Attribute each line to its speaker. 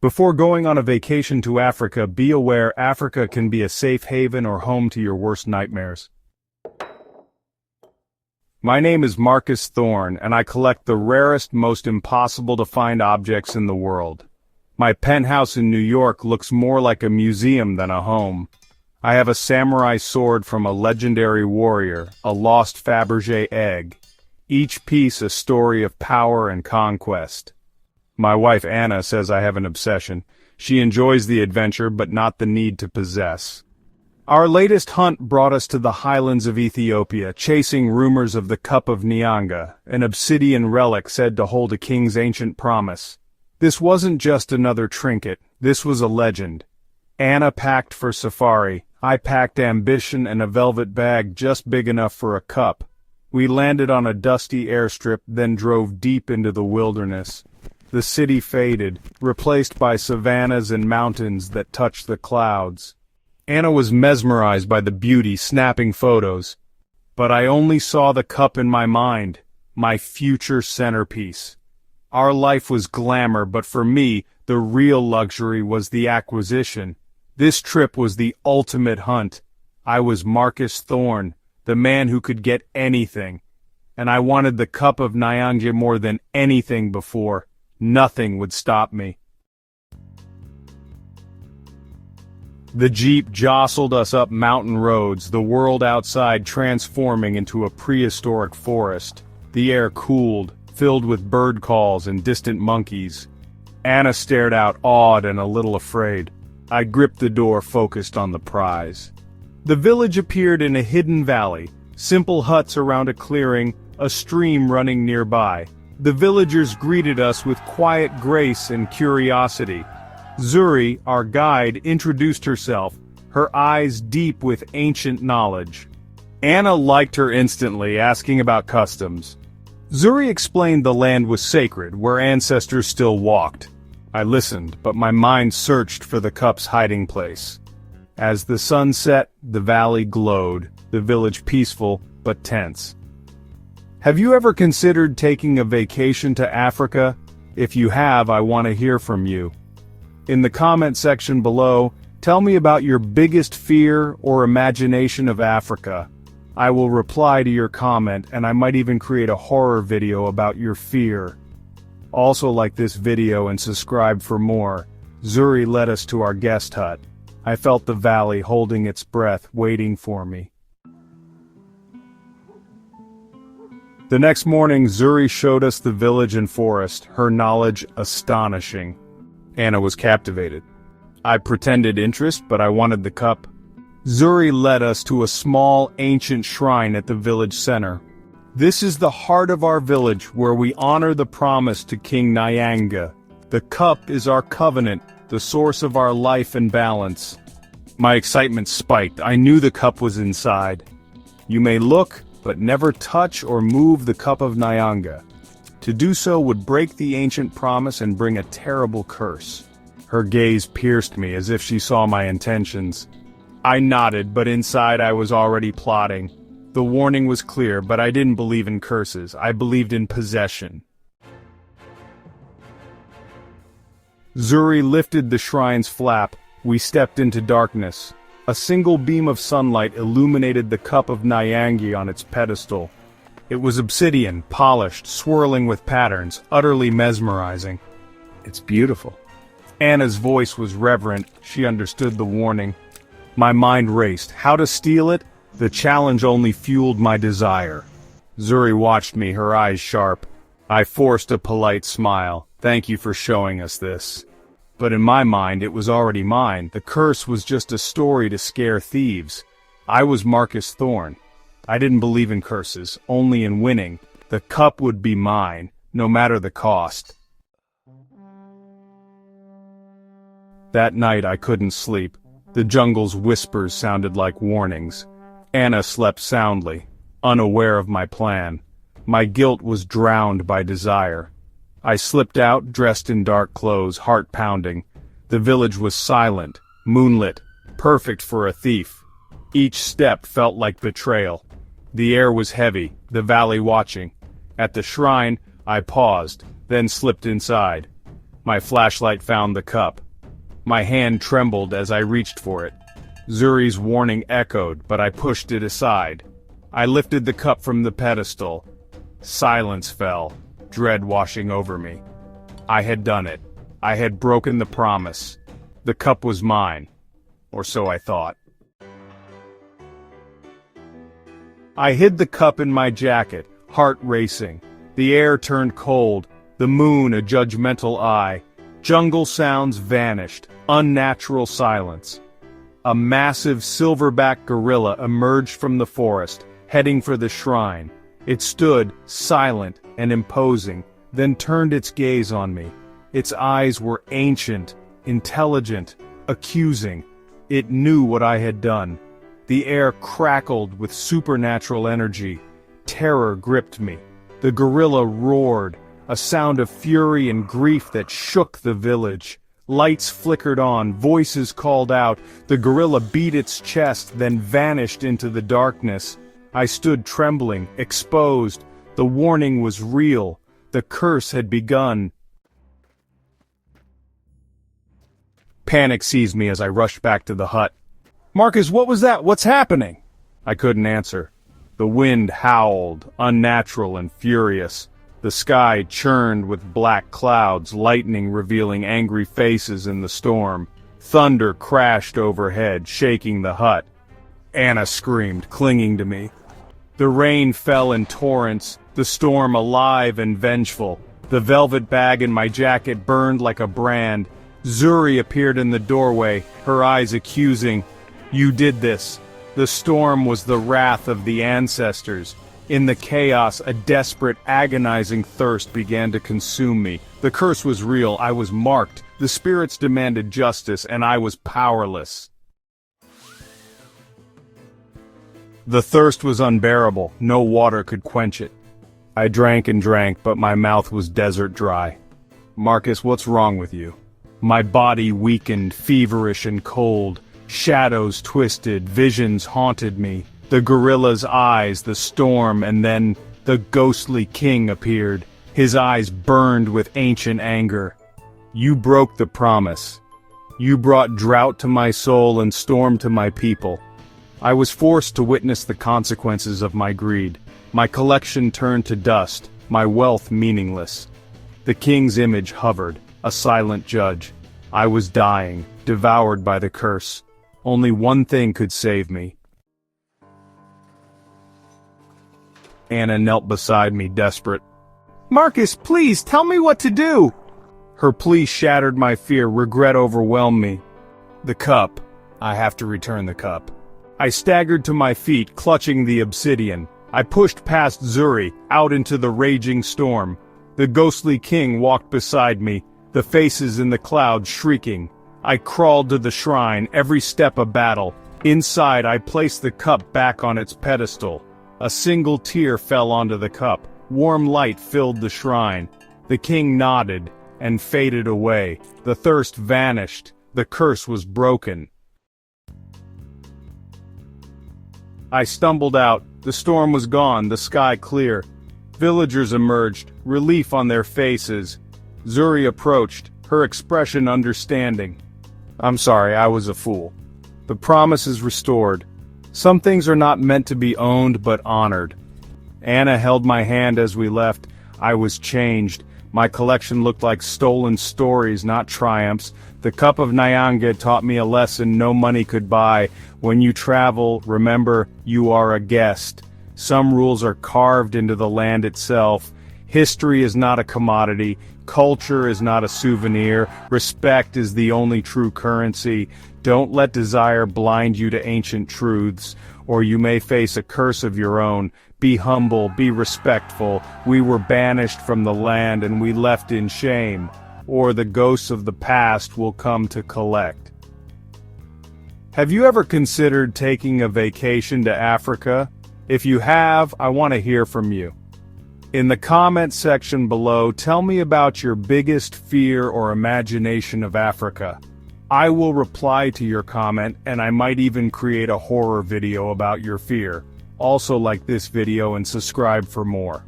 Speaker 1: Before going on a vacation to Africa, be aware Africa can be a safe haven or home to your worst nightmares. My name is Marcus Thorne, and I collect the rarest, most impossible-to-find objects in the world. My penthouse in New York looks more like a museum than a home. I have a samurai sword from a legendary warrior, a lost Fabergé egg. Each piece a story of power and conquest. My wife Anna says I have an obsession. She enjoys the adventure but not the need to possess. Our latest hunt brought us to the highlands of Ethiopia, chasing rumors of the Cup of Nyange, an obsidian relic said to hold a king's ancient promise. This wasn't just another trinket, this was a legend. Anna packed for safari, I packed ambition and a velvet bag just big enough for a cup. We landed on a dusty airstrip, then drove deep into the wilderness. The city faded, replaced by savannas and mountains that touched the clouds. Anna was mesmerized by the beauty, snapping photos. But I only saw the cup in my mind, my future centerpiece. Our life was glamour, but for me, the real luxury was the acquisition. This trip was the ultimate hunt. I was Marcus Thorne, the man who could get anything. And I wanted the Cup of Nyange more than anything before. Nothing would stop me. The Jeep jostled us up mountain roads, the world outside transforming into a prehistoric forest. The air cooled, filled with bird calls and distant monkeys. Anna stared out, awed and a little afraid. I gripped the door, focused on the prize. The village appeared in a hidden valley, simple huts around a clearing, a stream running nearby. The villagers greeted us with quiet grace and curiosity. Zuri, our guide, introduced herself, her eyes deep with ancient knowledge. Anna liked her instantly, asking about customs. Zuri explained the land was sacred, where ancestors still walked. I listened, but my mind searched for the cup's hiding place. As the sun set, the valley glowed, the village peaceful but tense. Have you ever considered taking a vacation to Africa? If you have, I want to hear from you. In the comment section below, tell me about your biggest fear or imagination of Africa. I will reply to your comment, and I might even create a horror video about your fear. Also like this video and subscribe for more. Zuri led us to our guest hut. I felt the valley holding its breath, waiting for me. The next morning, Zuri showed us the village and forest, her knowledge astonishing. Anna was captivated. I pretended interest, but I wanted the cup. Zuri led us to a small, ancient shrine at the village center. This is the heart of our village, where we honor the promise to King Nyange. The cup is our covenant, the source of our life and balance. My excitement spiked. I knew the cup was inside. You may look, but never touch or move the Cup of Nyange. To do so would break the ancient promise and bring a terrible curse. Her gaze pierced me as if she saw my intentions. I nodded, but inside I was already plotting. The warning was clear, but I didn't believe in curses. I believed in possession. Zuri lifted the shrine's flap. We stepped into darkness. A single beam of sunlight illuminated the Cup of Nyange on its pedestal. It was obsidian, polished, swirling with patterns, utterly mesmerizing. It's beautiful. Anna's voice was reverent. She understood the warning. My mind raced. How to steal it? The challenge only fueled my desire. Zuri watched me, her eyes sharp. I forced a polite smile. Thank you for showing us this. But in my mind, it was already mine. The curse was just a story to scare thieves. I was Marcus Thorne. I didn't believe in curses, only in winning. The cup would be mine, no matter the cost. That night I couldn't sleep. The jungle's whispers sounded like warnings. Anna slept soundly, unaware of my plan. My guilt was drowned by desire. I slipped out, dressed in dark clothes, heart pounding. The village was silent, moonlit, perfect for a thief. Each step felt like betrayal. The air was heavy, the valley watching. At the shrine, I paused, then slipped inside. My flashlight found the cup. My hand trembled as I reached for it. Zuri's warning echoed, but I pushed it aside. I lifted the cup from the pedestal. Silence fell, dread washing over me. I had done it. I had broken the promise. The cup was mine. Or so I thought. I hid the cup in my jacket, heart racing. The air turned cold, the moon a judgmental eye. Jungle sounds vanished, unnatural silence. A massive silverback gorilla emerged from the forest, heading for the shrine. It stood, silent and imposing, then turned its gaze on me. Its eyes were ancient, intelligent, accusing. It knew what I had done. The air crackled with supernatural energy. Terror gripped me. The gorilla roared, a sound of fury and grief that shook the village. Lights flickered on, voices called out. The gorilla beat its chest, then vanished into the darkness. I stood trembling, exposed. The warning was real. The curse had begun. Panic seized me as I rushed back to the hut. "Marcus, what was that? What's happening?" I couldn't answer. The wind howled, unnatural and furious. The sky churned with black clouds, lightning revealing angry faces in the storm. Thunder crashed overhead, shaking the hut. Anna screamed, clinging to me. The rain fell in torrents, the storm alive and vengeful. The velvet bag in my jacket burned like a brand. Zuri appeared in the doorway, her eyes accusing. "You did this." The storm was the wrath of the ancestors. In the chaos, a desperate, agonizing thirst began to consume me. The curse was real, I was marked. The spirits demanded justice, and I was powerless. The thirst was unbearable. No water could quench it. I drank and drank, but my mouth was desert dry. "Marcus, what's wrong with you?" My body weakened, feverish and cold. Shadows twisted, visions haunted me. The gorilla's eyes, the storm, and then the ghostly king appeared. His eyes burned with ancient anger. "You broke the promise. You brought drought to my soul and storm to my people." I was forced to witness the consequences of my greed. My collection turned to dust, my wealth meaningless. The king's image hovered, a silent judge. I was dying, devoured by the curse. Only one thing could save me. Anna knelt beside me, desperate. "Marcus, please, tell me what to do!" Her plea shattered my fear, regret overwhelmed me. The cup. I have to return the cup. I staggered to my feet, clutching the obsidian. I pushed past Zuri, out into the raging storm. The ghostly king walked beside me, the faces in the clouds shrieking. I crawled to the shrine, every step a battle. Inside, I placed the cup back on its pedestal. A single tear fell onto the cup. Warm light filled the shrine. The king nodded and faded away. The thirst vanished. The curse was broken. I stumbled out. The storm was gone, the sky clear. Villagers emerged, relief on their faces. Zuri approached, her expression understanding. "I'm sorry, I was a fool. The promise is restored. Some things are not meant to be owned but honored." Anna held my hand as we left. I was changed. My collection looked like stolen stories, not triumphs. The cup of Nyange taught me a lesson no money could buy. When you travel, remember, you are a guest. Some rules are carved into the land itself. History is not a commodity. Culture is not a souvenir. Respect is the only true currency. Don't let desire blind you to ancient truths, or you may face a curse of your own. Be humble, be respectful. We were banished from the land and we left in shame, or the ghosts of the past will come to collect. Have you ever considered taking a vacation to Africa? If you have, I want to hear from you. In the comment section below, tell me about your biggest fear or imagination of Africa. I will reply to your comment, and I might even create a horror video about your fear. Also like this video and subscribe for more.